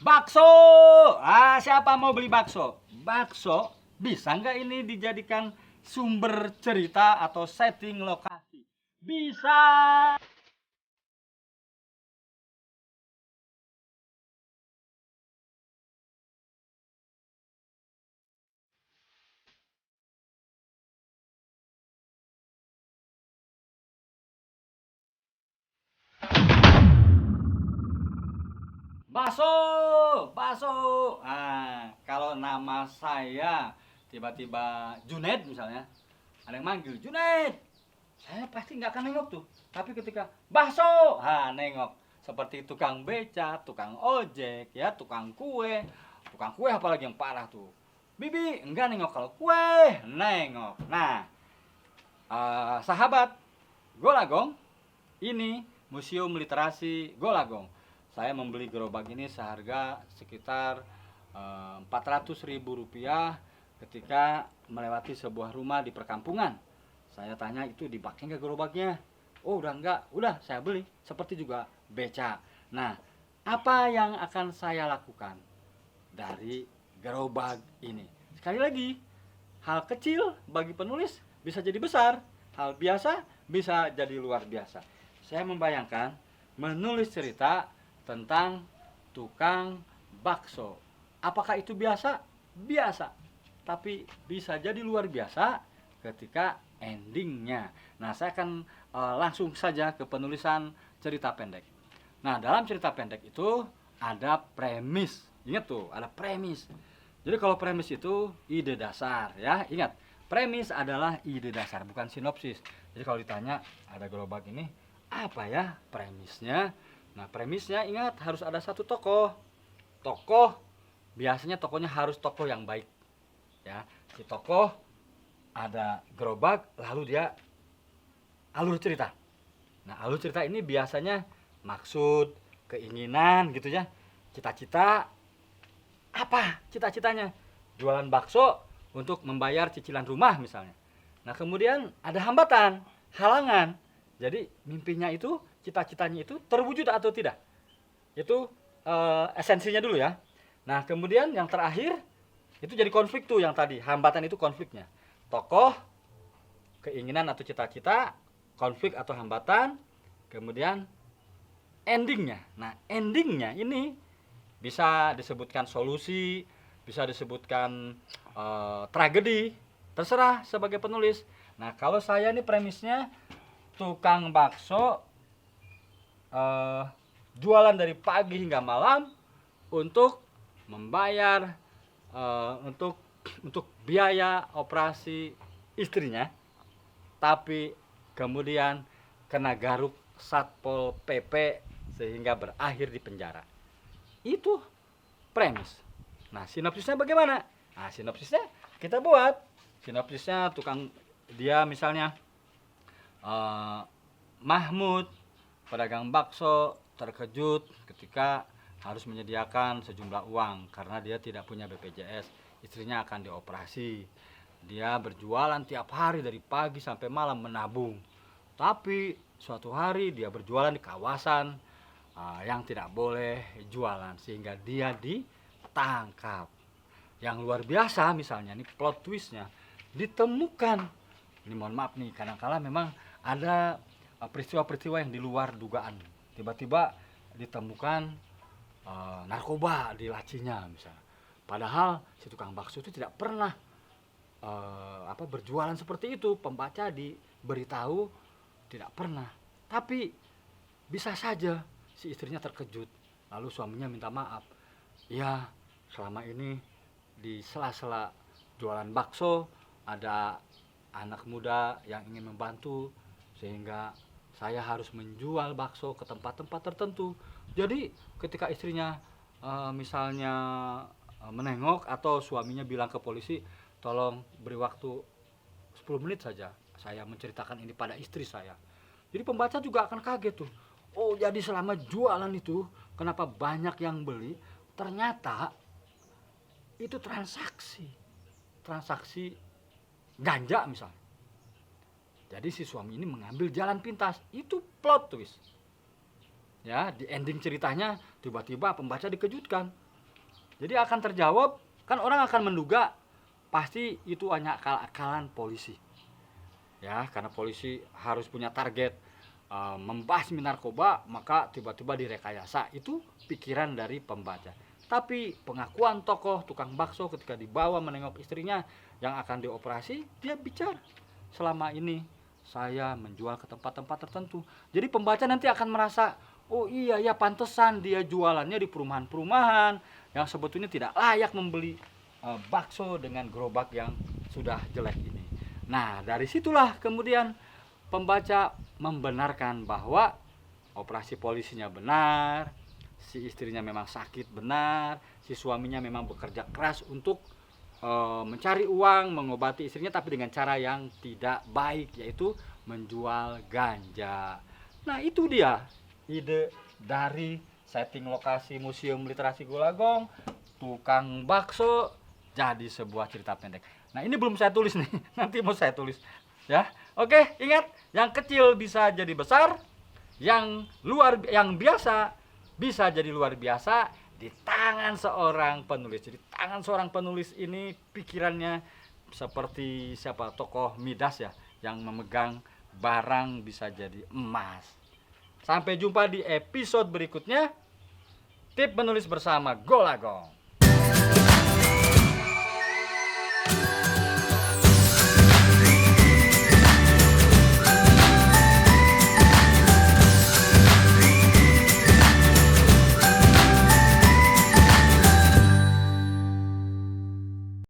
Bakso. Siapa mau beli bakso? Bakso bisa nggak ini dijadikan sumber cerita atau setting lokasi? Bisa. Bakso, bakso. Kalau nama saya tiba-tiba Junaid misalnya, ada yang manggil Junaid, saya pasti nggak akan nengok tuh. Tapi ketika bakso, nengok. Seperti tukang beca, tukang ojek, ya, tukang kue apalagi yang parah tuh. Bibi, enggak nengok kalau kue, nengok. Nah, sahabat, Golagong, ini Museum Literasi Golagong. Saya membeli gerobak ini seharga sekitar 400.000 rupiah ketika melewati sebuah rumah di perkampungan. Saya tanya itu dipakai nggak gerobaknya? Oh udah enggak, udah saya beli. Seperti juga beca. Nah, apa yang akan saya lakukan dari gerobak ini? Sekali lagi, hal kecil bagi penulis bisa jadi besar, hal biasa bisa jadi luar biasa. Saya membayangkan menulis cerita tentang tukang bakso. Apakah itu biasa? Biasa. Tapi bisa jadi luar biasa ketika endingnya. Nah, saya akan langsung saja ke penulisan cerita pendek. Nah, dalam cerita pendek itu ada premis. Ingat tuh, ada premis. Jadi kalau premis itu ide dasar ya. Ingat, premis adalah ide dasar, bukan sinopsis. Jadi kalau ditanya ada gerobak ini, apa ya premisnya? Nah, premisnya ingat harus ada satu tokoh. Tokoh biasanya tokohnya harus tokoh yang baik. Ya, si tokoh ada gerobak lalu dia alur cerita. Nah, alur cerita ini biasanya maksud, keinginan gitu ya. Cita-cita apa cita-citanya? Jualan bakso untuk membayar cicilan rumah misalnya. Nah, kemudian ada hambatan, halangan. Jadi mimpinya itu, cita-citanya itu terwujud atau tidak? Itu esensinya dulu ya. Nah, kemudian yang terakhir itu jadi konflik tuh yang tadi, hambatan itu konfliknya. Tokoh, keinginan atau cita-cita, konflik atau hambatan, kemudian endingnya. Nah, endingnya ini bisa disebutkan solusi, bisa disebutkan tragedi, terserah sebagai penulis. Nah, kalau saya ini premisnya tukang bakso jualan dari pagi hingga malam untuk membayar untuk biaya operasi istrinya, tapi kemudian kena garuk Satpol PP sehingga berakhir di penjara. Itu premis. Nah, sinopsisnya bagaimana? Nah, sinopsisnya kita buat. Sinopsisnya tukang dia misalnya Mahmud, pedagang bakso, terkejut ketika harus menyediakan sejumlah uang karena dia tidak punya BPJS. Istrinya akan dioperasi. Dia berjualan tiap hari dari pagi sampai malam menabung. Tapi suatu hari dia berjualan di kawasan yang tidak boleh jualan sehingga dia ditangkap. Yang luar biasa misalnya nih plot twistnya ditemukan. Ini mohon maaf nih, kadang-kala memang ada peristiwa-peristiwa yang di luar dugaan. Tiba-tiba ditemukan narkoba di lacinya misalnya. Padahal si tukang bakso itu tidak pernah berjualan seperti itu. Pembaca diberitahu tidak pernah. Tapi bisa saja si istrinya terkejut. Lalu suaminya minta maaf. Ya, selama ini di sela-sela jualan bakso ada anak muda yang ingin membantu sehingga saya harus menjual bakso ke tempat-tempat tertentu. Jadi ketika istrinya misalnya menengok atau suaminya bilang ke polisi, tolong beri waktu 10 menit saja, saya menceritakan ini pada istri saya. Jadi pembaca juga akan kaget tuh. Oh, jadi selama jualan itu kenapa banyak yang beli? Ternyata itu transaksi ganja misalnya. Jadi si suami ini mengambil jalan pintas. Itu plot twist. Ya, di ending ceritanya tiba-tiba pembaca dikejutkan. Jadi akan terjawab, kan orang akan menduga pasti itu hanya akal-akalan polisi. Ya, karena polisi harus punya target membasmi narkoba, maka tiba-tiba direkayasa. Itu pikiran dari pembaca. Tapi pengakuan tokoh tukang bakso ketika dibawa menengok istrinya yang akan dioperasi, dia bicara, selama ini saya menjual ke tempat-tempat tertentu. Jadi pembaca nanti akan merasa, oh iya ya, pantesan dia jualannya di perumahan-perumahan yang sebetulnya tidak layak membeli bakso dengan gerobak yang sudah jelek ini. Nah, dari situlah kemudian pembaca membenarkan bahwa operasi polisinya benar, si istrinya memang sakit benar, si suaminya memang bekerja keras untuk mencari uang, mengobati istrinya, tapi dengan cara yang tidak baik, yaitu menjual ganja. Nah, itu dia ide dari setting lokasi Museum Literasi Golagong, tukang bakso, jadi sebuah cerita pendek. Nah, ini belum saya tulis nih, nanti mau saya tulis. Ya, oke, ingat, yang kecil bisa jadi besar, yang biasa bisa jadi luar biasa di tangan seorang penulis. Jadi tangan seorang penulis ini pikirannya seperti siapa, tokoh Midas ya, yang memegang barang bisa jadi emas. Sampai jumpa di episode berikutnya. Tip menulis bersama Golagong.